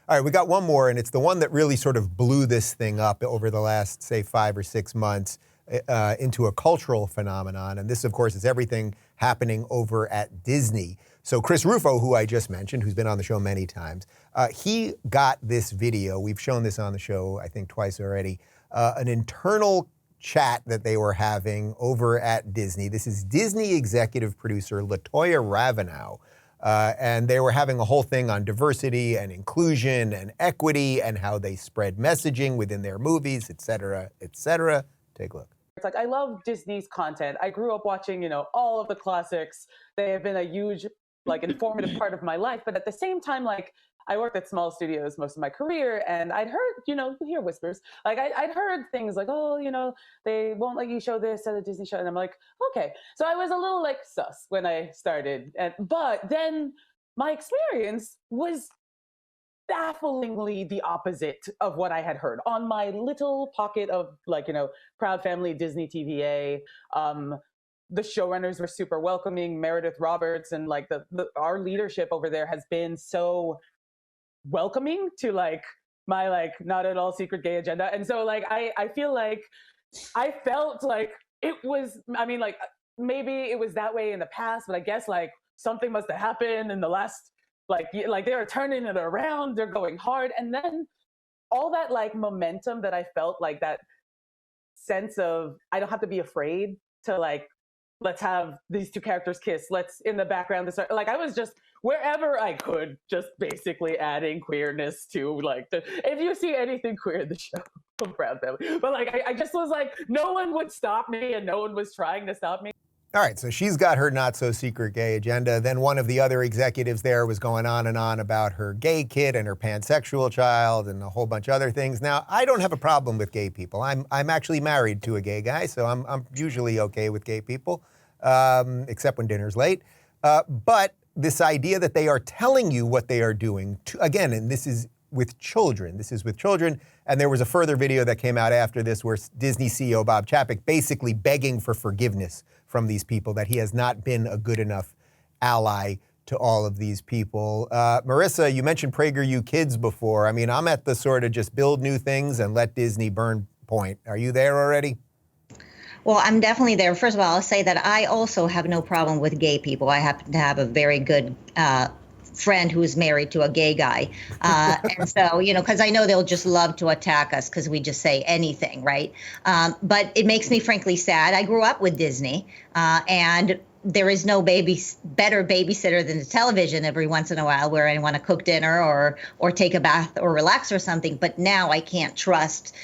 All right, we got one more, and it's the one that really sort of blew this thing up over the last, say, 5 or 6 months into a cultural phenomenon. And this, of course, is everything happening over at Disney. So Chris Rufo, who I just mentioned, who's been on the show many times, he got this video. We've shown this on the show, I think, twice already. An internal chat that they were having over at Disney. This is Disney executive producer Latoya Raveneau. And they were having a whole thing on diversity and inclusion and equity and how they spread messaging within their movies, et cetera, et cetera. Take a look. It's like, I love Disney's content. I grew up watching, all of the classics. They have been a huge, informative part of my life. But at the same time, I worked at small studios most of my career, and I'd heard, you hear whispers. I'd heard things like, oh, they won't let you show this at a Disney show. And I'm like, okay. So I was a little sus when I started. But then my experience was bafflingly the opposite of what I had heard on my little pocket of proud family Disney TVA. The showrunners were super welcoming. Meredith Roberts and our leadership over there has been so welcoming to my not at all secret gay agenda. And so I feel like I felt like it was, maybe it was that way in the past, but I guess something must have happened in the last they are turning it around, they're going hard. And then all that momentum that I felt, that sense of I don't have to be afraid to let's have these two characters kiss, let's in the background to start, I was just wherever I could, just basically adding queerness to if you see anything queer in the show, I'm proud family. But I just was no one would stop me, and no one was trying to stop me. All right, so she's got her not-so-secret gay agenda. Then one of the other executives there was going on and on about her gay kid and her pansexual child and a whole bunch of other things. Now, I don't have a problem with gay people. I'm actually married to a gay guy, so I'm usually okay with gay people, except when dinner's late. But this idea that they are telling you what they are doing, again, and this is with children. And there was a further video that came out after this where Disney CEO Bob Chapek basically begging for forgiveness from these people, that he has not been a good enough ally to all of these people. Marissa, you mentioned PragerU Kids before. I'm at the sort of just build new things and let Disney burn point. Are you there already? Well, I'm definitely there. First of all, I'll say that I also have no problem with gay people. I happen to have a very good friend who's married to a gay guy. And so, because I know they'll just love to attack us because we just say anything, right? But it makes me frankly sad. I grew up with Disney, and there is no better babysitter than the television every once in a while where I want to cook dinner or take a bath or relax or something. But now I can't trust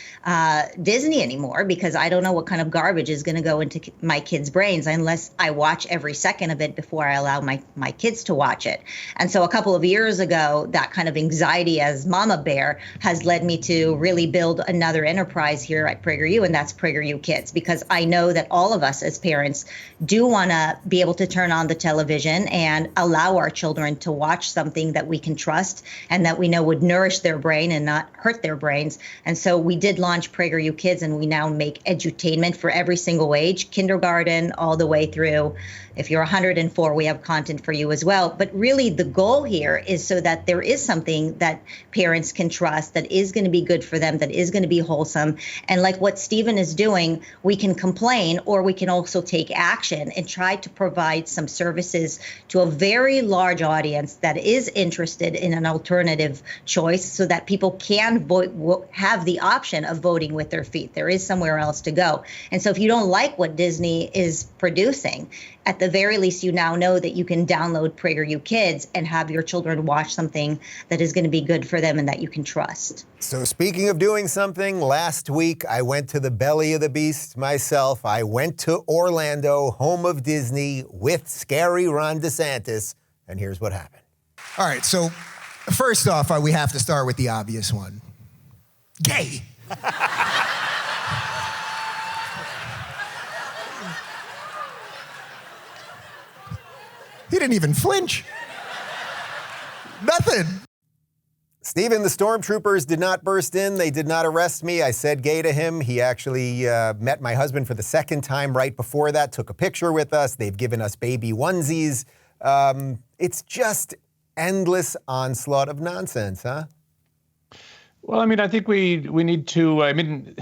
Disney anymore because I don't know what kind of garbage is going to go into my kids' brains unless I watch every second of it before I allow my kids to watch it. And so a couple of years ago, that kind of anxiety as mama bear has led me to really build another enterprise here at PragerU, and that's PragerU Kids, because I know that all of us as parents do want to be able to turn on the television and allow our children to watch something that we can trust and that we know would nourish their brain and not hurt their brains. And so we did launch PragerU Kids, and we now make edutainment for every single age, kindergarten all the way through. If you're 104, we have content for you as well. But really the goal here is so that there is something that parents can trust, that is going to be good for them, that is going to be wholesome. And like what Stephen is doing, we can complain, or we can also take action and try to provide some services to a very large audience that is interested in an alternative choice so that people can have the option of voting with their feet. There is somewhere else to go. And so if you don't like what Disney is producing, at the very least, you now know that you can download PragerU Kids and have your children watch something that is going to be good for them and that you can trust. So speaking of doing something, last week I went to the belly of the beast myself. I went to Orlando, home of Disney, with scary Ron DeSantis, and here's what happened. All right, so first off, we have to start with the obvious one. Gay. He didn't even flinch. Nothing. Stephen, the stormtroopers did not burst in. They did not arrest me. I said gay to him. He actually met my husband for the second time right before that, took a picture with us. They've given us baby onesies. It's just endless onslaught of nonsense, huh? Well, I mean, I think we need to. I mean,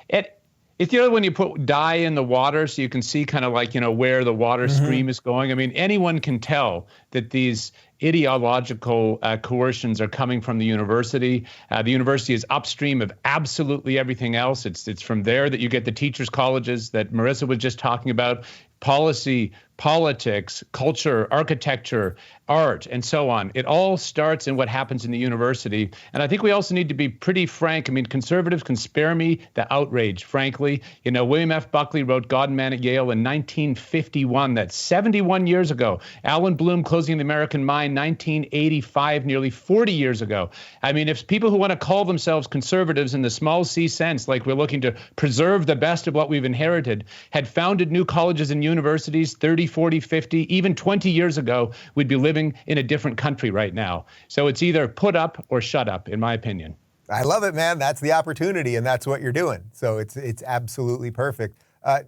it's the other when you put dye in the water, so you can see kind of like where the water stream is going. I mean, anyone can tell that these ideological coercions are coming from the university. The university is upstream of absolutely everything else. It's from there that you get the teachers' colleges that Marissa was just talking about. Policy, politics, culture, architecture, art, and so on. It all starts in what happens in the university. And I think we also need to be pretty frank. I mean, conservatives can spare me the outrage, frankly. William F. Buckley wrote God and Man at Yale in 1951. That's 71 years ago. Alan Bloom, Closing the American Mind, 1985, nearly 40 years ago. I mean, if people who want to call themselves conservatives in the small c sense, like we're looking to preserve the best of what we've inherited, had founded new colleges and universities 30, 40, 50, even 20 years ago, we'd be living in a different country right now. So it's either put up or shut up, in my opinion. I love it, man. That's the opportunity, and that's what you're doing. So it's absolutely perfect.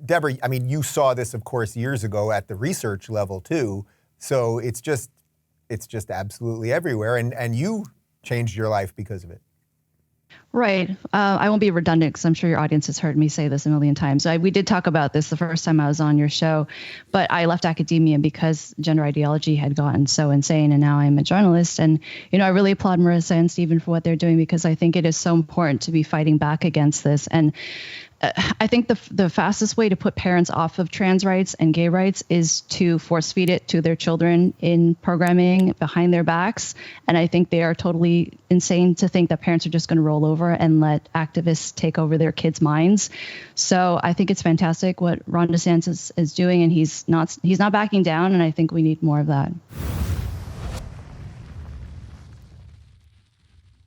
Debra, I mean, you saw this, of course, years ago at the research level too. So it's just absolutely everywhere, and you changed your life because of it. Right. I won't be redundant because I'm sure your audience has heard me say this a million times. We did talk about this the first time I was on your show, but I left academia because gender ideology had gotten so insane, and now I'm a journalist. And, I really applaud Marissa and Stephen for what they're doing, because I think it is so important to be fighting back against this. And I think the fastest way to put parents off of trans rights and gay rights is to force feed it to their children in programming behind their backs. And I think they are totally insane to think that parents are just going to roll over and let activists take over their kids' minds. So I think it's fantastic what Ron DeSantis is doing, and he's not backing down. And I think we need more of that.